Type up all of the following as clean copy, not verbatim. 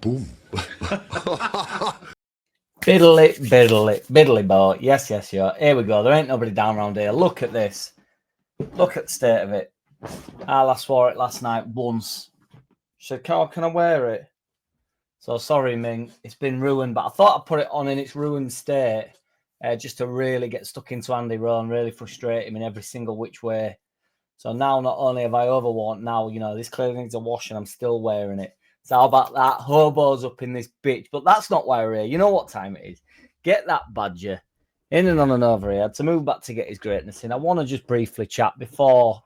Boom. Biddly boat. Yes, yeah. Here we go. There ain't nobody down around here. Look at this. Look at the state of it. I last wore it last night once. She said, Carl, can I wear it? So sorry, Ming. It's been ruined, but I thought I'd put it on in its ruined state just to really get stuck into Andy Rowe and really frustrate him in every single which way. So now not only have I overworn, now, this clearly needs a wash and I'm still wearing it. So how about that? Hobo's up in this bitch. But that's not why we're here. You know what time it is. Get that badger in and on and over here to move back to get his greatness in. I want to just briefly chat before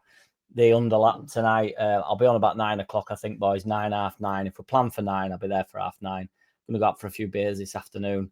the underlap tonight. I'll be on about 9 o'clock, I think, boys. 9, half 9. If we plan for 9, I'll be there for half 9. I'm going to go out for a few beers this afternoon.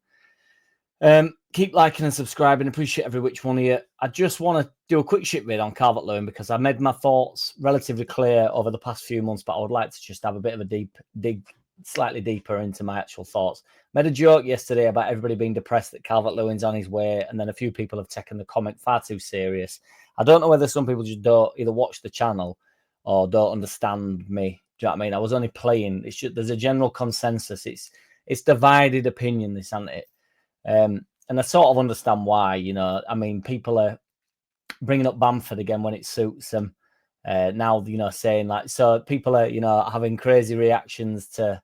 Keep liking and subscribing. Appreciate every which one of you. I just want to do a quick shit vid on Calvert Lewin because I made my thoughts relatively clear over the past few months, but I would like to just have a bit of a dig slightly deeper into my actual thoughts. Made a joke yesterday about everybody being depressed that Calvert Lewin's on his way, and then a few people have taken the comment far too serious. I don't know whether some people just don't either watch the channel or don't understand me. Do you know what I mean? I was only playing. It's just, there's a general consensus. It's divided opinion, this, isn't it? And I sort of understand why, people are bringing up Bamford again when it suits them. Now, saying like, so people are, having crazy reactions to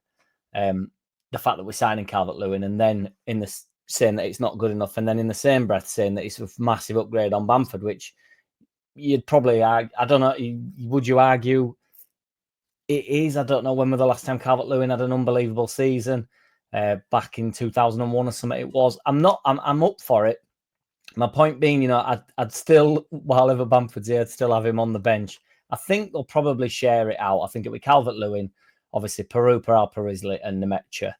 the fact that we're signing Calvert Lewin, and then saying that it's not good enough. And then in the same breath saying that it's a massive upgrade on Bamford, which you'd probably, I don't know, would you argue it is? I don't know, when was the last time Calvert Lewin had an unbelievable season? Back in 2001 or something it was. I'm up for it. My point being, I'd still, while ever Bamford's here, I'd still have him on the bench. I think they'll probably share it out. I think it'll be Calvert Lewin, obviously Peru, Parisli and Nemecha.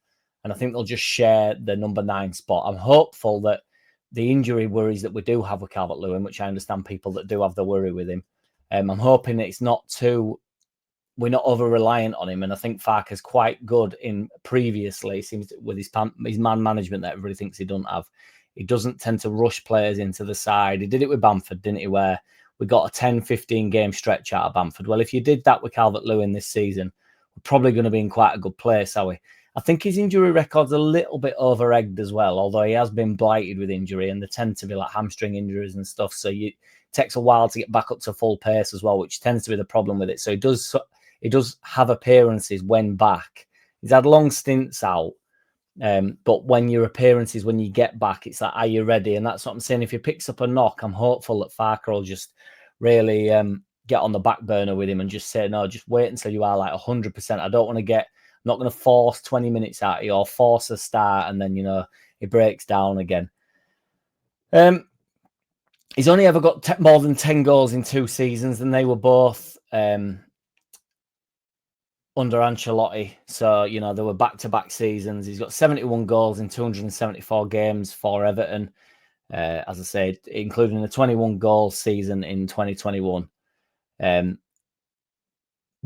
And I think they'll just share the number 9 spot. I'm hopeful that the injury worries that we do have with Calvert Lewin, which I understand people that do have the worry with him, I'm hoping that it's not too, we're not over-reliant on him. And I think Farke's quite good in previously, seems to, with his man management that everybody thinks he doesn't have. He doesn't tend to rush players into the side. He did it with Bamford, didn't he, where we got a 10, 15 game stretch out of Bamford. Well, if you did that with Calvert Lewin this season, we're probably going to be in quite a good place, are we? I think his injury record's a little bit over-egged as well, although he has been blighted with injury, and they tend to be like hamstring injuries and stuff. So it takes a while to get back up to full pace as well, which tends to be the problem with it. So he does have appearances when back. He's had long stints out. But when your appearances, when you get back, it's like, are you ready? And that's what I'm saying. If he picks up a knock, I'm hopeful that Farke will just really get on the back burner with him and just say, no, just wait until you are like 100%. I don't want to I'm not going to force 20 minutes out of you or force a start and then, he breaks down again. He's only ever got more than 10 goals in 2 seasons, and they were both under Ancelotti. So, there were back-to-back seasons. He's got 71 goals in 274 games for Everton. As I said, including a 21-goal season in 2021.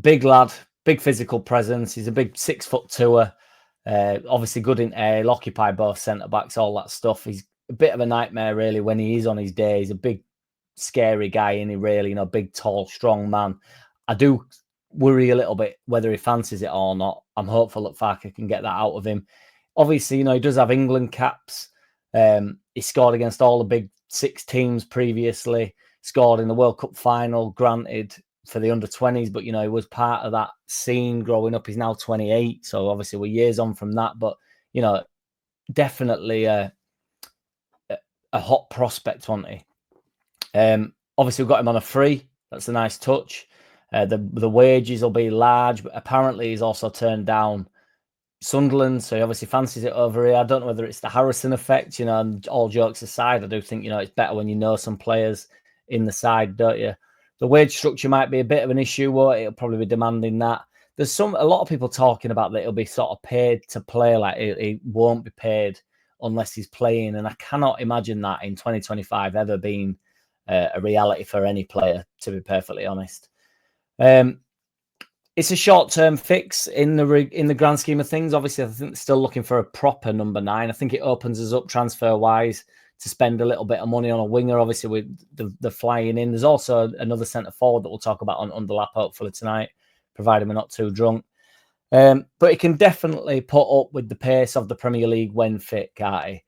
Big lad, big physical presence. He's a big 6'2". Obviously good in air. He'll occupy both centre-backs, all that stuff. He's a bit of a nightmare, really, when he is on his day. He's a big, scary guy, and he really, big, tall, strong man. I do worry a little bit whether he fancies it or not. I'm hopeful that Farke can get that out of him. Obviously, he does have England caps. He scored against all the big 6 teams previously, scored in the World Cup final, granted, for the under-20s, but, he was part of that scene growing up. He's now 28, so obviously we're years on from that, but, definitely a hot prospect, wasn't he? Obviously, we've got him on a free. That's a nice touch. The wages will be large, but apparently he's also turned down Sunderland, so he obviously fancies it over here. I don't know whether it's the Harrison effect, and all jokes aside, I do think, it's better when you know some players in the side, don't you? The wage structure might be a bit of an issue, it'll probably be demanding that. There's a lot of people talking about that he'll be sort of paid to play, like he won't be paid unless he's playing, and I cannot imagine that in 2025 ever being a reality for any player, to be perfectly honest. It's a short-term fix in the grand scheme of things. Obviously, I think they're still looking for a proper number 9. I think it opens us up transfer-wise to spend a little bit of money on a winger, obviously, with the flying in. There's also another centre-forward that we'll talk about on the lap, hopefully, tonight, provided we're not too drunk. But he can definitely put up with the pace of the Premier League when fit, can't he?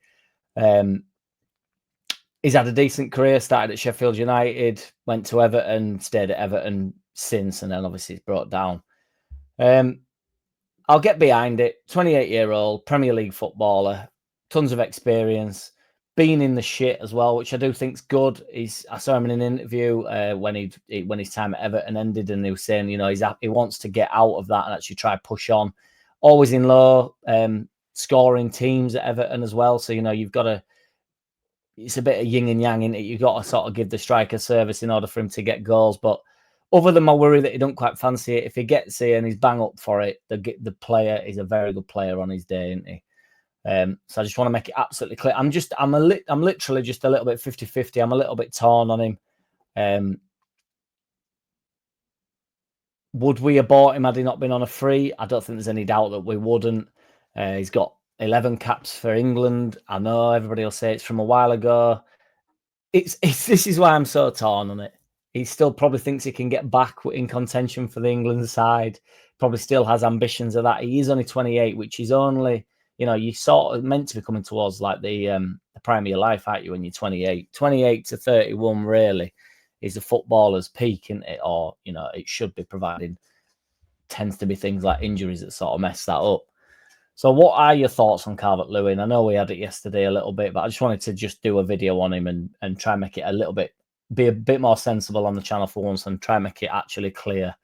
He's had a decent career, started at Sheffield United, went to Everton, stayed at Everton since, and then obviously he's brought down. I'll get behind it. 28-year-old Premier League footballer, tons of experience, been in the shit as well, which I do think's good. I saw him in an interview when his time at Everton ended, and he was saying, he wants to get out of that and actually try push on. Always in low scoring teams at Everton as well, so you've got to. It's a bit of yin and yang, isn't it? You've got to sort of give the striker service in order for him to get goals. But other than my worry that he don't quite fancy it, if he gets here and he's bang up for it, the player is a very good player on his day, isn't he? So I just want to make it absolutely clear. I'm literally just a little bit 50-50. I'm a little bit torn on him. Would we have bought him had he not been on a free? I don't think there's any doubt that we wouldn't. He's got 11 caps for England. I know everybody will say it's from a while ago. This is why I'm so torn on it. He still probably thinks he can get back in contention for the England side. Probably still has ambitions of that. He is only 28, which is only, you sort of meant to be coming towards like the prime of your life, aren't you, when you're 28? 28 to 31 really is a footballer's peak, isn't it? Or, it should be, providing tends to be things like injuries that sort of mess that up. So what are your thoughts on Calvert Lewin? I know we had it yesterday a little bit, but I just wanted to just do a video on him and try and make it a little bit, be a bit more sensible on the channel for once, and try and make it actually clear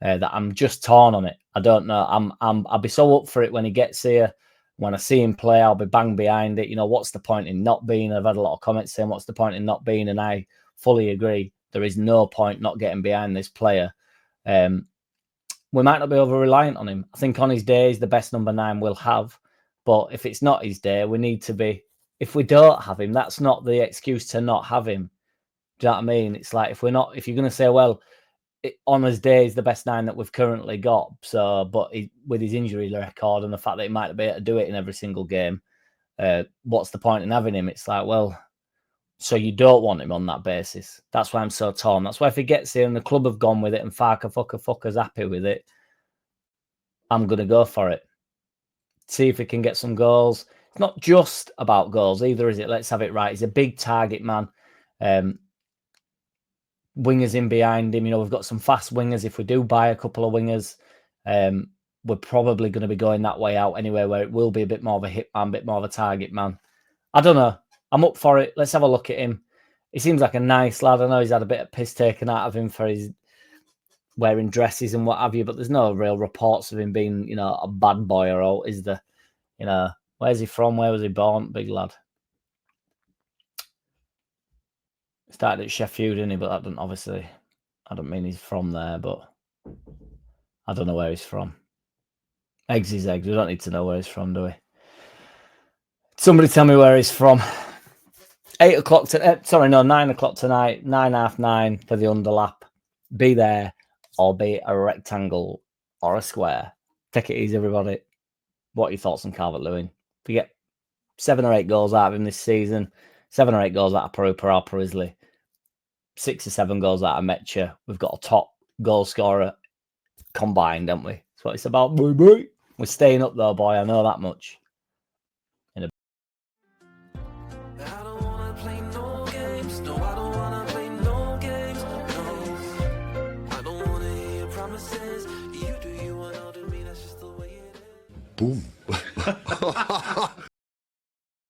that I'm just torn on it. I don't know. I'll be so up for it when he gets here. When I see him play, I'll be bang behind it. What's the point in not being? I've had a lot of comments saying, what's the point in not being? And I fully agree. There is no point not getting behind this player. We might not be over-reliant on him. I think on his day, he's the best number 9 we'll have. But if it's not his day, we need to be... If we don't have him, that's not the excuse to not have him. Do you know what I mean? It's like, if you're going to say, well, on his day, he's the best 9 that we've currently got. But with his injury record and the fact that he might not be able to do it in every single game, what's the point in having him? It's like, well, so you don't want him on that basis. That's why I'm so torn. That's why if he gets here and the club have gone with it and Fucker's happy with it, I'm going to go for it. See if he can get some goals. It's not just about goals either, is it? Let's have it right. He's a big target man. Wingers in behind him. We've got some fast wingers. If we do buy a couple of wingers, we're probably going to be going that way out anyway, where it will be a bit more of a hit man, a bit more of a target man. I don't know. I'm up for it. Let's have a look at him. He seems like a nice lad. I know he's had a bit of piss taken out of him for his wearing dresses and what have you, but there's no real reports of him being, a bad boy or all, is there? Where's he from? Where was he born? Big lad. Started at Sheffield, didn't he? But that doesn't obviously... I don't mean he's from there, but I don't know where he's from. Eggs is eggs. We don't need to know where he's from, do we? Somebody tell me where he's from. 9 o'clock tonight, 9:30 for the underlap. Be there, or be a rectangle or a square. Take it easy, everybody. What are your thoughts on Calvert Lewin? If you get 7 or 8 goals out of him this season, 7 or 8 goals out of Parisley, 6 or 7 goals out of Metcha, we've got a top goal scorer combined, don't we? That's what it's about, boy, boy. We're staying up though, boy. I know that much. Boom.